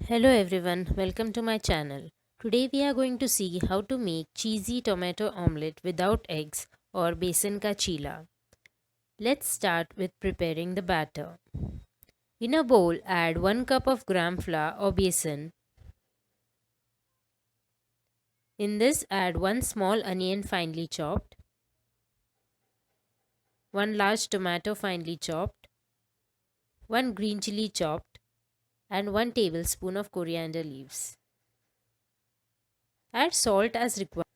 Hello everyone, welcome to my channel. Today we are going to see how to make cheesy tomato omelette without eggs or besan ka cheela. Let's start with preparing the batter. In a bowl, add 1 cup of gram flour or besan. In this, add 1 small onion finely chopped, 1 large tomato finely chopped, 1 green chili chopped, and 1 tablespoon of coriander leaves. Add salt as required,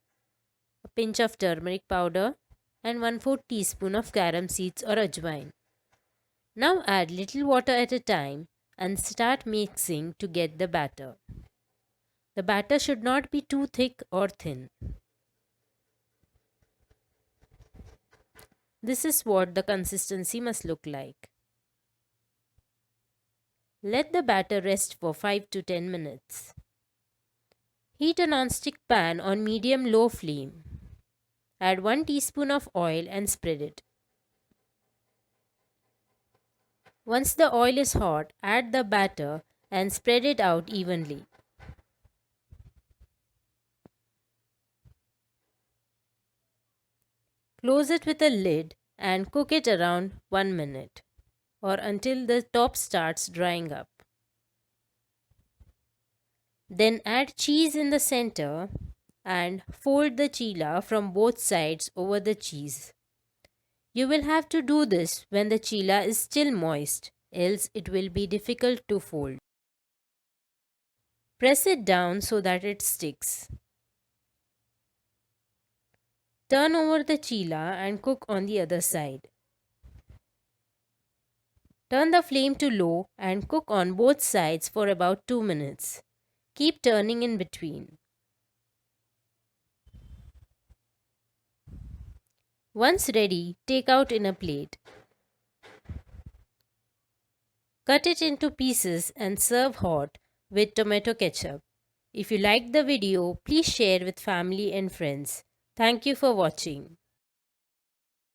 a pinch of turmeric powder, and 1/4 teaspoon of carom seeds or ajwain. Now add little water at a time and start mixing to get the batter. The batter should not be too thick or thin. This is what the consistency must look like. Let the batter rest for 5 to 10 minutes. Heat a non-stick pan on medium-low flame. Add 1 teaspoon of oil and spread it. Once the oil is hot, add the batter and spread it out evenly. Close it with a lid and cook it around 1 minute or until the top starts drying up. Then add cheese in the center and fold the cheela from both sides over the cheese. You will have to do this when the cheela is still moist, else it will be difficult to fold. Press it down so that it sticks. Turn over the cheela and cook on the other side. Turn the flame to low and cook on both sides for about 2 minutes. Keep turning in between. Once ready, take out in a plate. Cut it into pieces and serve hot with tomato ketchup. If you liked the video, please share with family and friends. Thank you for watching.